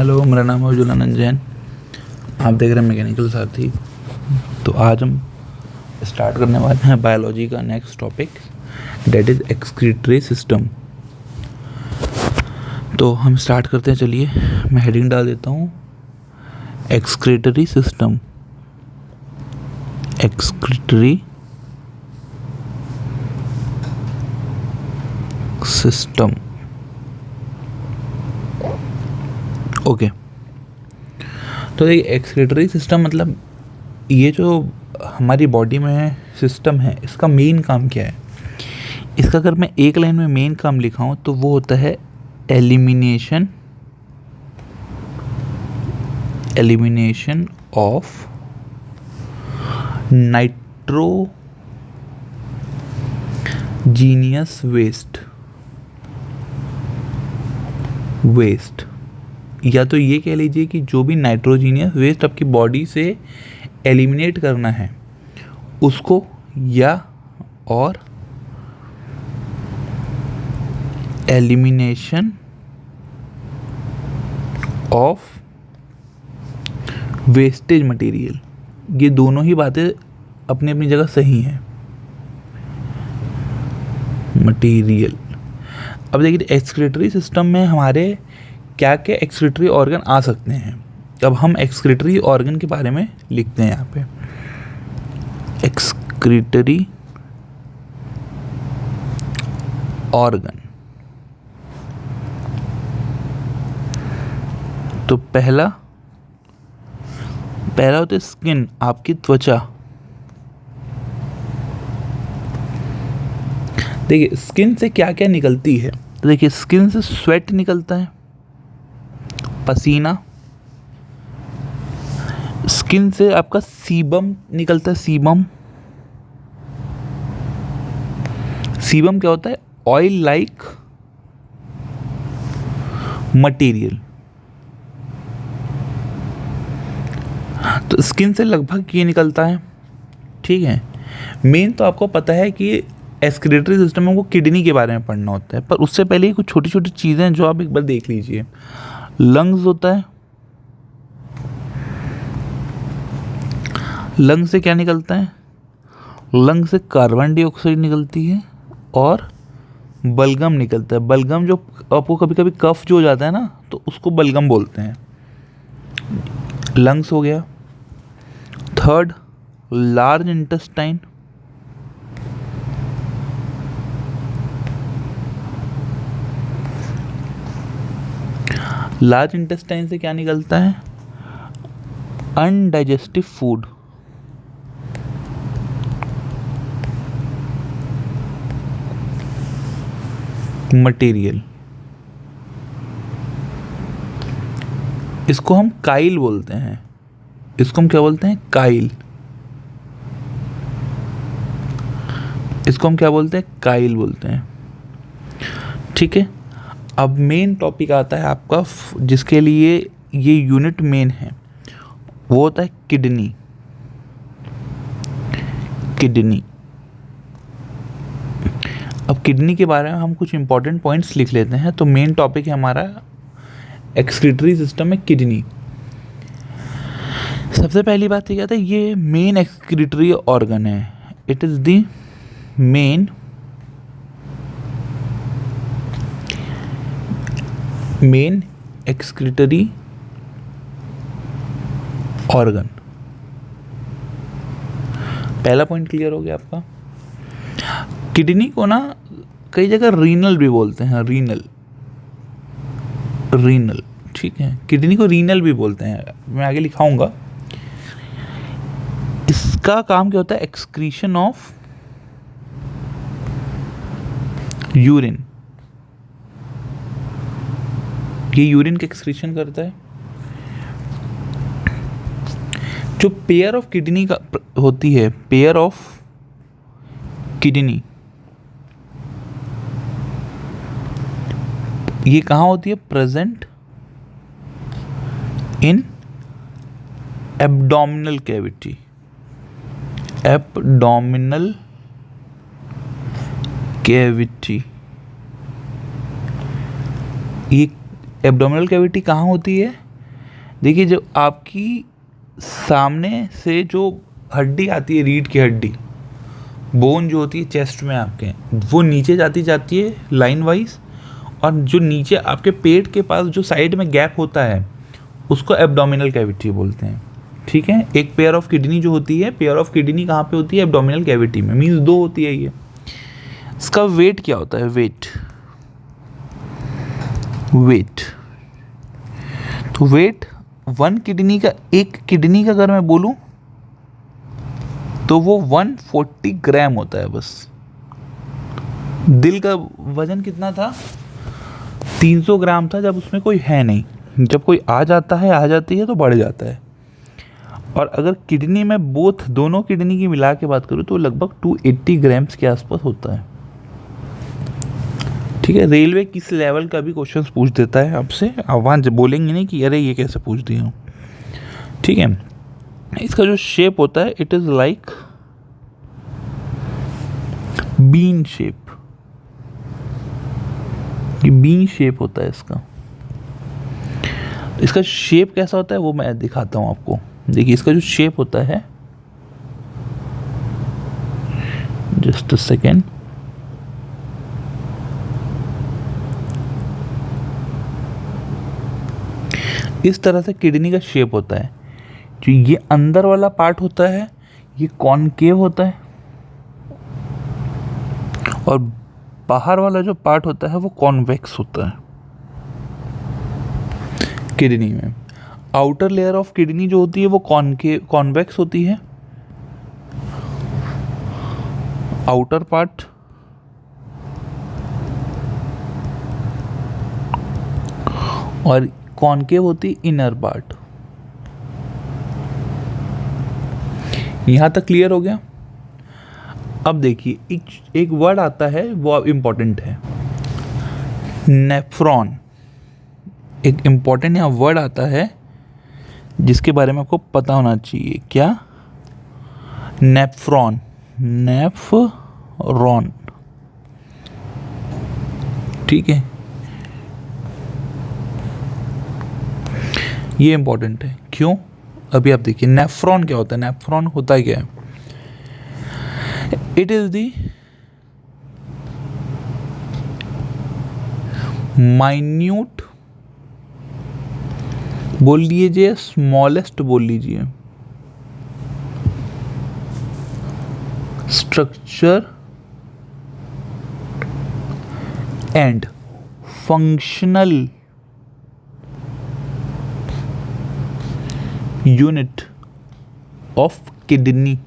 Hello, मेरा नाम है उज्ज्वलानंद जैन। आप देख रहे हैं मैकेनिकल साथी। तो आज हम स्टार्ट करने वाले हैं बायोलॉजी का next topic, that is excretory system. तो हम स्टार्ट करते हैं। चलिए मैं हेडिंग डाल देता हूँ, excretory system. Excretory system, okay. तो ये एक्सक्रीटरी सिस्टम मतलब ये जो हमारी बॉडी में सिस्टम है, इसका मेन काम क्या है। इसका अगर मैं एक लाइन में मेन काम लिखाऊं तो वो होता है एलिमिनेशन ऑफ नाइट्रोजीनियस वेस्ट, या तो ये कह लीजिए कि जो भी नाइट्रोजीनियस वेस्ट आपकी बॉडी से एलिमिनेट करना है उसको, या और एलिमिनेशन ऑफ वेस्टेज मटेरियल। ये दोनों ही बातें अपनी अपनी जगह सही हैं। मटेरियल, अब देखिए एक्सक्रीटरी सिस्टम में हमारे क्या क्या एक्सक्रीटरी ऑर्गन आ सकते हैं। अब हम एक्सक्रीटरी ऑर्गन के बारे में लिखते हैं यहाँ पे, एक्सक्रीटरी ऑर्गन। तो पहला होता है स्किन, आपकी त्वचा। देखिए स्किन से क्या क्या निकलती है। तो देखिए स्किन से स्वेट निकलता है, पसीना। स्किन से आपका सीबम निकलता है, सीबम क्या होता है, ऑयल लाइक मटेरियल। तो स्किन से लगभग ये निकलता है, ठीक है। मेन तो आपको पता है कि एक्सक्रीटरी सिस्टम में वो किडनी के बारे में पढ़ना होता है, पर उससे पहले ही कुछ छोटी छोटी चीज़ें हैं जो आप एक बार देख लीजिए। लंग्स होता है, लंग से क्या निकलता है, लंग से कार्बन डाइऑक्साइड निकलती है और बलगम निकलता है। बलगम जो आपको कभी कभी कफ जो हो जाता है ना, तो उसको बलगम बोलते हैं। लंग्स हो गया। Third, large intestine. Large intestine से क्या निकलता है, अनडाइजेस्टिव फूड। मटेरियल, इसको हम काइल बोलते हैं। इसको हम क्या बोलते हैं, काइल। इसको हम क्या बोलते हैं, काइल बोलते हैं, ठीक है। अब मेन टॉपिक आता है आपका, जिसके लिए ये यूनिट मेन है, वो होता है किडनी। किडनी, अब किडनी के बारे में हम कुछ इंपॉर्टेंट पॉइंट्स लिख लेते हैं। तो मेन टॉपिक है हमारा एक्सक्रीटरी सिस्टम में किडनी। सबसे पहली बात ये कहता है, ये मेन एक्सक्रीटरी ऑर्गन है। It is the main excretory organ. पहला पॉइंट क्लियर हो गया आपका। किडनी को ना कई जगह रीनल भी बोलते हैं, रीनल, ठीक है। किडनी को रीनल भी बोलते हैं, मैं आगे लिखाऊंगा। इसका काम क्या होता है, एक्सक्रीशन ऑफ यूरिन। ये यूरिन का एक्सक्रीशन करता है। जो पेयर ऑफ किडनी का होती है, पेयर ऑफ किडनी, ये कहाँ होती है, present in abdominal cavity. Abdominal cavity, ये एब्डोमिनल कैविटी कहाँ होती है, देखिए जो आपकी सामने से जो हड्डी आती है, रीढ़ की हड्डी, बोन जो होती है चेस्ट में आपके, वो नीचे जाती जाती है लाइन वाइज, और जो नीचे आपके पेट के पास जो साइड में गैप होता है उसको एब्डोमिनल कैविटी बोलते हैं। ठीक है, एक पेयर ऑफ किडनी जो होती है, पेयर ऑफ किडनी कहाँ पे होती है? एब्डोमिनल कैविटी में, मीन्स 2 होती है ये। इसका वेट क्या होता है? वेट तो वेट 1 किडनी का, एक किडनी का अगर मैं बोलूं तो वो 140 ग्राम होता है बस। दिल का वजन कितना था? 300 ग्राम था जब उसमें कोई है नहीं। जब कोई आ जाती है तो बढ़ जाता है। और अगर किडनी में दोनों किडनी की मिला के बात करूँ तो लगभग 280 ग्राम्स के आसपास होता है। ठीक है, रेलवे किस लेवल का भी क्वेश्चंस पूछ देता है आपसे, आप वहाँ बोलेंगे नहीं कि अरे ये कैसे पूछ दिया हूँ। ठीक है, इसका जो शेप होता है it is like bean shape, ये बीन शेप होता है इसका। इसका शेप कैसा होता है वो मैं दिखाता हूँ आपको। देखिए इसका जो शेप होता है, जस्ट अ सेकेंड, इस तरह से किडनी का शेप होता है। जो ये अंदर वाला पार्ट होता है ये कॉनकेव होता है, और बाहर वाला जो पार्ट होता है वो कॉन्वेक्स होता है किडनी में। आउटर लेयर ऑफ किडनी जो होती है वो कॉन्वेक्स होती है, आउटर पार्ट, और कॉनकेव होती इनर पार्ट। यहां तक क्लियर हो गया? अब देखिए एक वर्ड आता है वो इम्पोर्टेंट है, नेफ्रॉन। एक इम्पोर्टेंट यहाँ वर्ड आता है जिसके बारे में आपको पता होना चाहिए। क्या? Nephron, nephron. ठीक है, ये इंपॉर्टेंट है। क्यों? अभी आप देखिए नेफ्रॉन क्या होता है। नेफ्रॉन होता है क्या है? इट इज द माइन्यूट, बोल लीजिए स्मॉलेस्ट, बोल लीजिए structure and functional unit of kidney.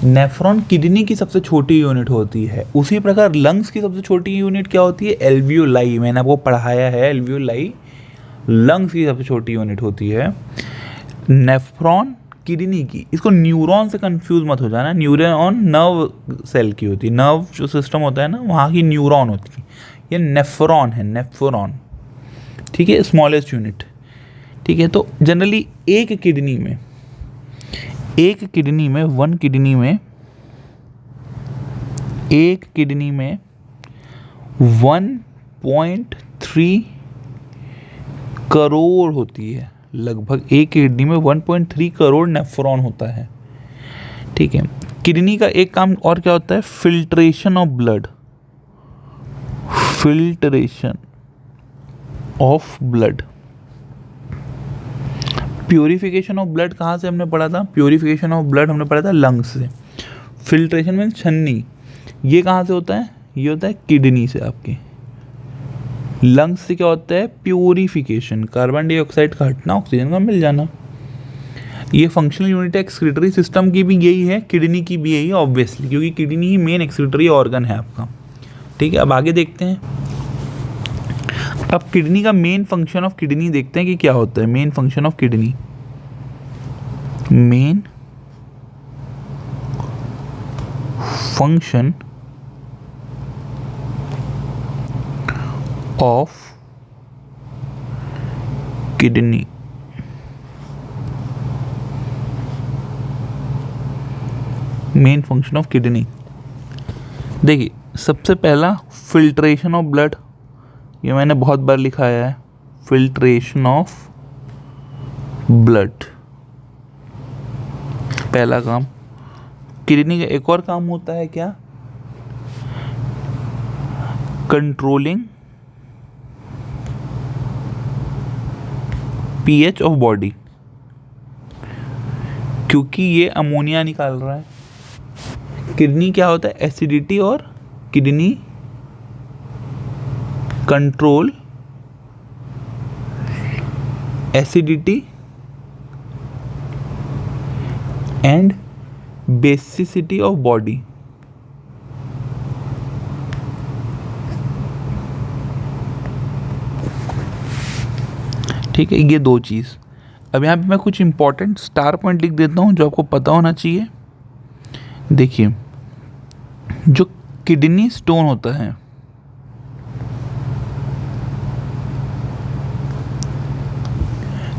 Nephron kidney की सबसे छोटी यूनिट होती है। उसी प्रकार लंग्स की सबसे छोटी यूनिट क्या होती है? एल्वियोलाई। मैंने आपको पढ़ाया है, एल्वियोलाई लंग्स की सबसे छोटी यूनिट होती है। नेफ्रॉन किडनी की, इसको न्यूरॉन से कंफ्यूज मत हो जाना। न्यूरॉन नर्व सेल की होती है, नर्व जो सिस्टम होता है ना वहाँ की न्यूरॉन होती है। ये नेफ्रॉन है, नेफ्रॉन। ठीक है, स्मॉलेस्ट यूनिट। ठीक है, तो जनरली एक किडनी में 1 किडनी में 1.3 करोड़ होती है। लगभग एक किडनी में 1.3 करोड़ नेफ्रॉन होता है। ठीक है, किडनी का एक काम और क्या होता है? Filtration of blood. Filtration of blood. Purification of blood कहाँ से हमने पढ़ा था? प्योरिफिकेशन ऑफ ब्लड हमने पढ़ा था लंग्स से। फिल्ट्रेशन मीन्स छन्नी, ये कहाँ से होता है? ये होता है किडनी से। आपके लंग्स से क्या होता है? प्योरिफिकेशन, कार्बन डाइऑक्साइड का हटना, ऑक्सीजन का मिल जाना। ये फंक्शनल यूनिट एक्सक्रीटरी सिस्टम की भी यही है, किडनी की भी यही है ऑब्वियसली, क्योंकि किडनी ही मेन एक्सक्रीटरी ऑर्गन है आपका। ठीक है, अब आगे देखते हैं। अब किडनी का मेन फंक्शन ऑफ किडनी देखते हैं कि क्या होता है। Main function of kidney, main function of kidney. Main function of kidney देखिए, सबसे पहला फिल्ट्रेशन ऑफ ब्लड, ये मैंने बहुत बार लिखाया है, फिल्ट्रेशन ऑफ ब्लड, पहला काम। किडनी का एक और काम होता है क्या, कंट्रोलिंग पीएच ऑफ बॉडी, क्योंकि ये अमोनिया निकाल रहा है। किडनी क्या होता है, एसिडिटी, और kidney control acidity and basicity of body. ठीक है, ये दो चीज़। अब यहाँ पे मैं कुछ इंपॉर्टेंट स्टार पॉइंट लिख देता हूँ जो आपको पता होना चाहिए। देखिए, जो किडनी स्टोन होता है,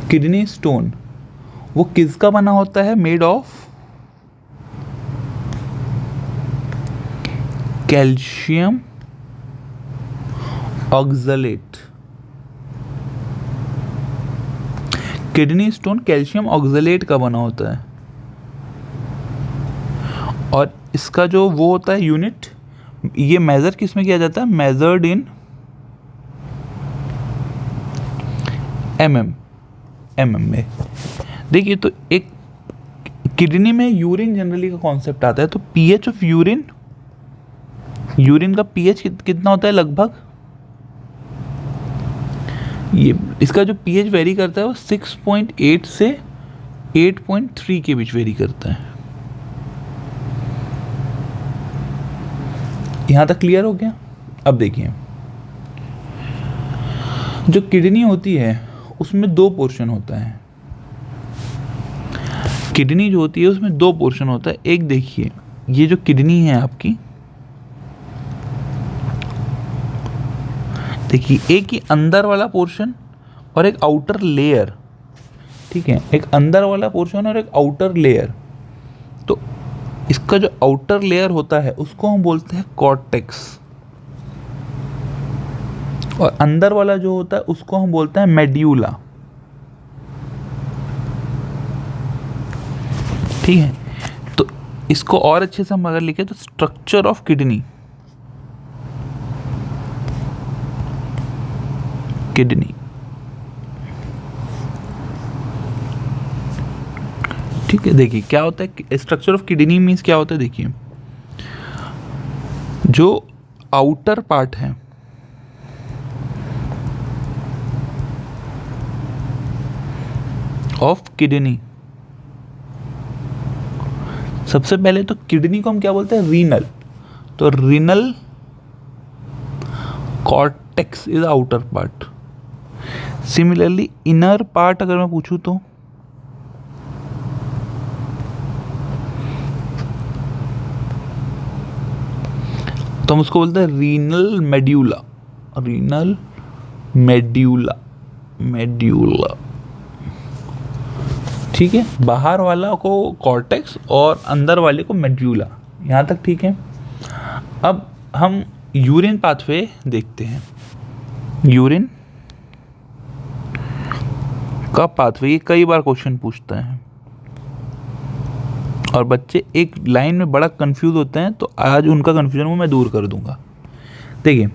किडनी स्टोन वो किसका बना होता है, made of calcium oxalate. Kidney stone calcium oxalate का बना होता है, और इसका जो वो होता है यूनिट, ये मेजर किस में किया जाता है, मेजर्ड इन एमएम में। देखिए, तो एक किडनी में यूरिन जनरली का कॉन्सेप्ट आता है, तो पीएच ऑफ यूरिन, यूरिन का पीएच कितना होता है लगभग, ये इसका जो पीएच वेरी करता है वो 6.8 से 8.3 के बीच वेरी करता है। यहां तक क्लियर हो गया। अब देखिए, जो किडनी होती है उसमें दो पोर्शन होता है। किडनी जो होती है उसमें दो पोर्शन होता है। एक देखिए, ये जो किडनी है आपकी, देखिए एक ही अंदर वाला पोर्शन और एक आउटर लेयर। ठीक है, एक अंदर वाला पोर्शन और एक आउटर लेयर। तो इसका जो आउटर लेयर होता है उसको हम बोलते हैं कॉर्टेक्स, और अंदर वाला जो होता है उसको हम बोलते हैं मेड्यूला। ठीक है, तो इसको और अच्छे से हम अगर लिखे तो स्ट्रक्चर ऑफ किडनी, ठीक है। देखिए क्या होता है स्ट्रक्चर ऑफ किडनी मीन्स क्या होता है। देखिए, जो आउटर पार्ट है ऑफ किडनी, सबसे पहले तो किडनी को हम क्या बोलते हैं, रीनल। तो renal cortex is outer part. Similarly inner part अगर मैं पूछूं तो हम उसको बोलते हैं renal medulla, renal medulla, medulla. ठीक है, बाहर वाला को कॉर्टेक्स और अंदर वाले को मेड्यूला। यहाँ तक ठीक है। अब हम यूरिन पाथवे देखते हैं। यूरिन का पाथवे, ये कई बार क्वेश्चन पूछता है और बच्चे एक लाइन में बड़ा कंफ्यूज होते हैं, तो आज उनका कंफ्यूजन को मैं दूर कर दूंगा। देखिए,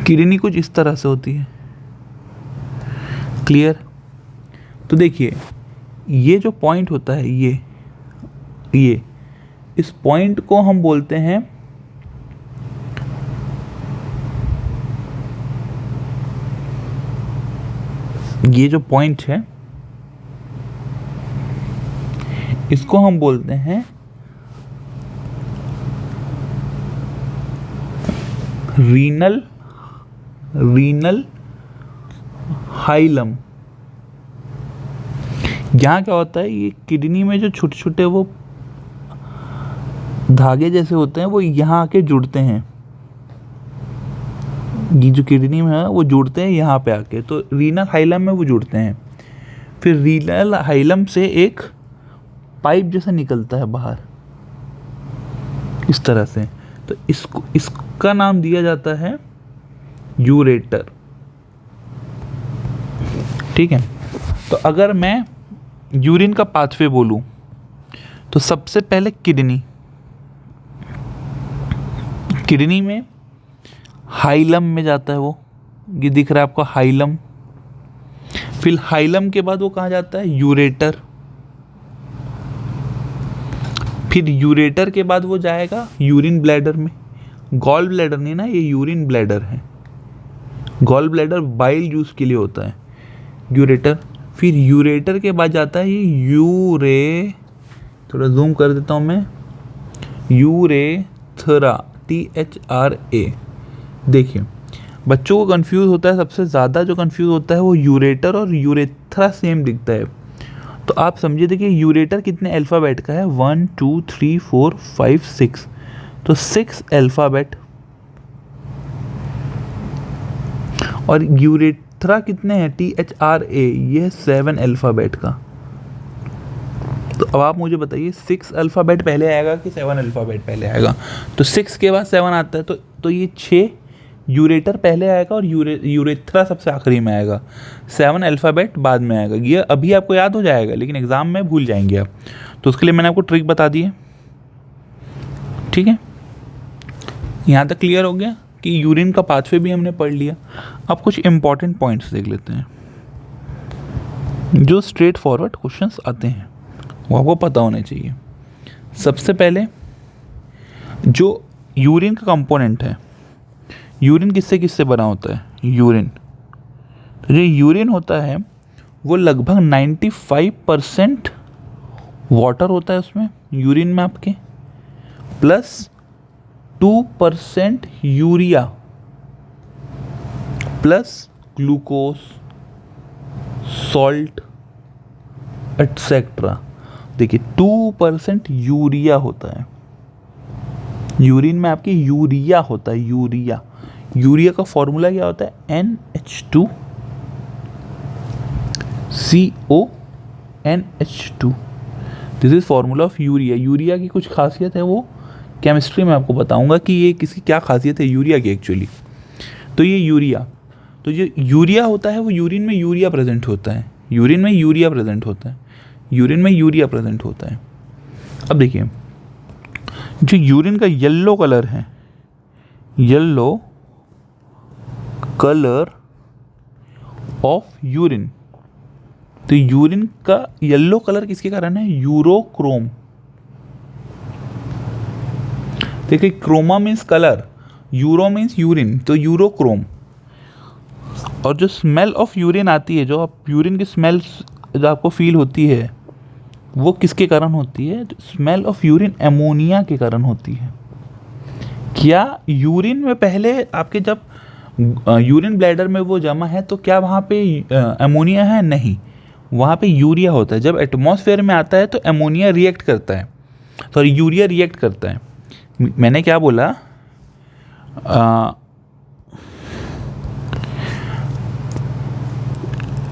किडनी कुछ इस तरह से होती है, क्लियर। तो देखिए, ये जो पॉइंट होता है, ये इस पॉइंट को हम बोलते हैं ये जो पॉइंट है इसको हम बोलते हैं रीनल हाइलम। यहाँ क्या होता है, ये किडनी में जो छोटे छोटे वो धागे जैसे होते हैं वो यहाँ आके जुड़ते हैं। ये जो किडनी में है वो जुड़ते हैं यहाँ पे आके, तो रीनल हाइलम में वो जुड़ते हैं। फिर रीनल हाइलम से एक पाइप जैसा निकलता है बाहर इस तरह से, तो इसका नाम दिया जाता है यूरेटर। ठीक है, तो अगर मैं यूरिन का पाथवे बोलूं तो सबसे पहले किडनी, किडनी में हाइलम में जाता है वो, ये दिख रहा है आपको हाइलम। फिर हाइलम के बाद वो कहाँ जाता है, यूरेटर। फिर यूरेटर के बाद वो जाएगा यूरिन ब्लैडर में। गॉल ब्लैडर नहीं ना, ये यूरिन ब्लैडर है। गॉल ब्लैडर बाइल जूस के लिए होता है, यूरेटर। फिर यूरेटर के बाद जाता है ये थोड़ा जूम कर देता हूँ मैं, यूरेथ्रा, THRA। देखिए बच्चों को कंफ्यूज होता है, सबसे ज़्यादा जो कंफ्यूज होता है वो यूरेटर और यूरेथ्रा सेम दिखता है। तो आप समझिए, देखिए यूरेटर कितने अल्फ़ाबेट का है, 1 2 3 4 5 6, तो 6 अल्फ़ाबेट। और यूरेथ्रा कितने हैं, THRA, ये 7 अल्फ़ाबेट का। तो अब आप मुझे बताइए 6 अल्फ़ाबेट पहले आएगा कि 7 अल्फ़ाबेट पहले आएगा। तो 6 के बाद 7 आता है, तो ये 6 यूरेटर पहले आएगा और यूरेथ्रा सबसे आखिरी में आएगा, 7 अल्फ़ाबेट बाद में आएगा। ये अभी आपको याद हो जाएगा लेकिन एग्ज़ाम में भूल जाएंगे आप, तो उसके लिए मैंने आपको ट्रिक बता दी है। ठीक है, यहाँ तक क्लियर हो गया कि यूरिन का पाथवे भी हमने पढ़ लिया। अब कुछ इंपॉर्टेंट पॉइंट्स देख लेते हैं, जो स्ट्रेट फॉरवर्ड क्वेश्चंस आते हैं वो आपको पता होने चाहिए। सबसे पहले जो यूरिन का कंपोनेंट है, यूरिन किससे किससे बना होता है, यूरिन। तो जो यूरिन होता है वो लगभग 95% वाटर होता है उसमें, यूरिन में आपके, plus 2% urea, plus glucose, salt etcetera. देखिए 2% यूरिया होता है यूरिन में, आपकी यूरिया होता है, यूरिया। यूरिया का फॉर्मूला क्या होता है, NH2CO NH2। This is formula of urea. Urea की कुछ खासियत है, वो केमिस्ट्री में आपको बताऊंगा कि ये किसकी क्या खासियत है यूरिया की एक्चुअली। तो ये यूरिया, तो जो यूरिया होता है वो यूरिन में यूरिया प्रेजेंट होता है, यूरिन में यूरिया प्रेजेंट होता है, यूरिन में यूरिया प्रेजेंट होता है। अब देखिए जो यूरिन का येलो कलर है, येलो कलर ऑफ यूरिन, तो यूरिन का येलो कलर किसके कारण है, यूरोक्रोम। देखिए chroma means colour, uro means urine, तो यूरोक्रोम। और जो स्मेल ऑफ यूरिन आती है, जो आप यूरिन की स्मेल जो आपको फील होती है, वो किसके कारण होती है, स्मेल ऑफ यूरिन एमोनिया के कारण होती है। क्या यूरिन में पहले आपके जब यूरिन ब्लैडर में वो जमा है तो क्या वहाँ पे एमोनिया है, नहीं, वहाँ पे यूरिया होता है। जब एटमॉस्फेयर में आता है तो एमोनिया रिएक्ट करता है, सॉरी यूरिया रिएक्ट करता है। मैंने क्या बोला,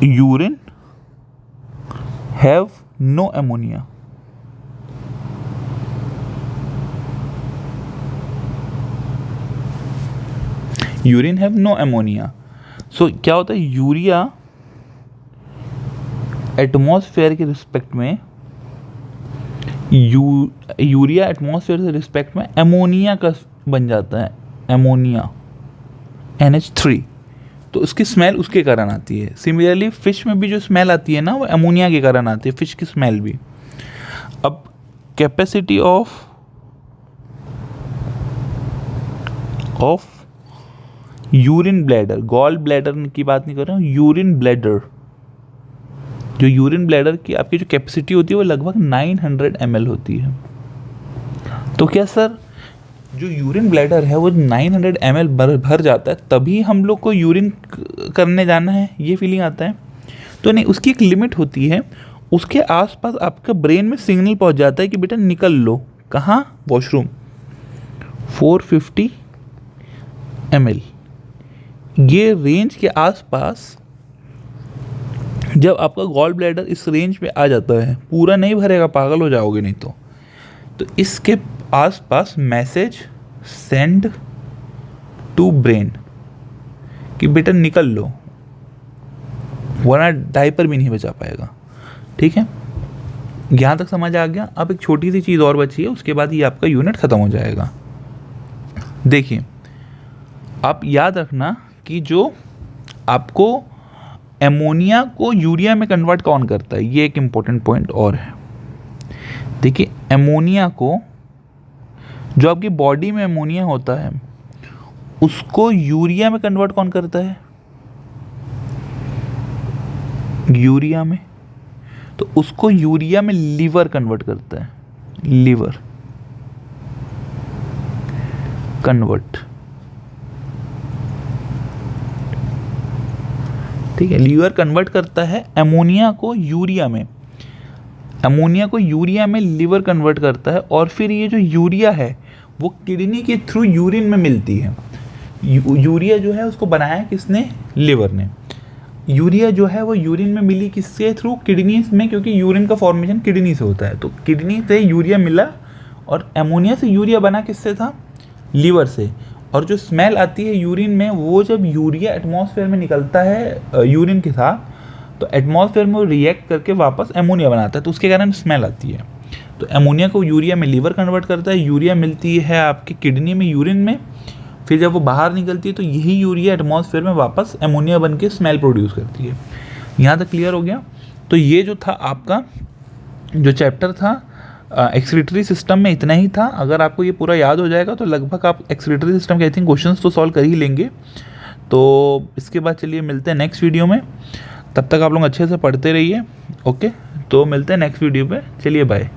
urine have no ammonia, urine have no ammonia. So क्या होता है, यूरिया एटमॉस्फेयर के रिस्पेक्ट में, यूरिया एटमॉस्फेयर के रिस्पेक्ट में एमोनिया का बन जाता है, एमोनिया NH3, तो उसकी स्मेल उसके कारण आती है। सिमिलरली फिश में भी जो स्मेल आती है ना, वो एमोनिया के कारण आती है, फिश की स्मेल भी। अब capacity of urine bladder, gall bladder की बात नहीं कर रहा हूँ, यूरिन ब्लैडर। जो यूरिन ब्लैडर की आपकी जो कैपेसिटी होती है वो लगभग 900 ml होती है। तो क्या सर जो यूरिन ब्लैडर है वो 900 ml भर जाता है तभी हम लोग को यूरिन करने जाना है, ये फीलिंग आता है? तो नहीं, उसकी एक लिमिट होती है, उसके आसपास आपका ब्रेन में सिग्नल पहुंच जाता है कि बेटा निकल लो, कहाँ, वॉशरूम। 450 ml ये रेंज के आसपास जब आपका गॉल ब्लैडर इस रेंज पे आ जाता है, पूरा नहीं भरेगा, पागल हो जाओगे नहीं तो इसके आसपास मैसेज सेंड टू ब्रेन, कि बेटा निकल लो, वरना डायपर भी नहीं बचा पाएगा। ठीक है, यहाँ तक समझ आ गया। अब एक छोटी सी चीज़ और बची है, उसके बाद ये आपका यूनिट ख़त्म हो जाएगा। देखिए, आप याद रखना कि जो आपको एमोनिया को यूरिया में कन्वर्ट कौन करता है, ये एक इम्पोर्टेंट पॉइंट और है। देखिए, एमोनिया को, जो आपकी बॉडी में एमोनिया होता है, उसको यूरिया में कन्वर्ट कौन करता है? यूरिया में। तो उसको यूरिया में लीवर कन्वर्ट करता है, लीवर कन्वर्ट। ठीक है, लीवर कन्वर्ट करता है एमोनिया को यूरिया में, एमोनिया को यूरिया में लीवर कन्वर्ट करता है, और फिर ये जो यूरिया है वो किडनी के थ्रू यूरिन में मिलती है। यूरिया जो है उसको बनाया किसने? लीवर ने। यूरिया जो है वो यूरिन में मिली किसके थ्रू? किडनी में, क्योंकि यूरिन का फॉर्मेशन किडनी से होता है। तो किडनी से यूरिया मिला, और एमोनिया से यूरिया बना किससे था? लीवर से। और जो स्मेल आती है यूरिन में, वो जब यूरिया एटमॉस्फेयर में निकलता है यूरिन के साथ, तो एटमॉस्फेयर में वो रिएक्ट करके वापस एमोनिया बनाता है, तो उसके कारण स्मेल आती है। तो एमोनिया को यूरिया में लीवर कन्वर्ट करता है, यूरिया मिलती है आपकी किडनी में यूरिन में, फिर जब वो बाहर निकलती है तो यही यूरिया एटमॉस्फेयर में वापस एमोनिया बन के स्मेल प्रोड्यूस करती है। यहाँ तक क्लियर हो गया? तो ये जो था आपका जो चैप्टर था एक्सक्रीटरी सिस्टम में, इतना ही था। अगर आपको ये पूरा याद हो जाएगा तो लगभग आप एक्सक्रीटरी सिस्टम के आई थिंक क्वेश्चंस तो सॉल्व कर ही लेंगे। तो इसके बाद चलिए मिलते हैं नेक्स्ट वीडियो में, तब तक आप लोग अच्छे से पढ़ते रहिए। ओके, तो मिलते हैं नेक्स्ट वीडियो पे, चलिए बाय।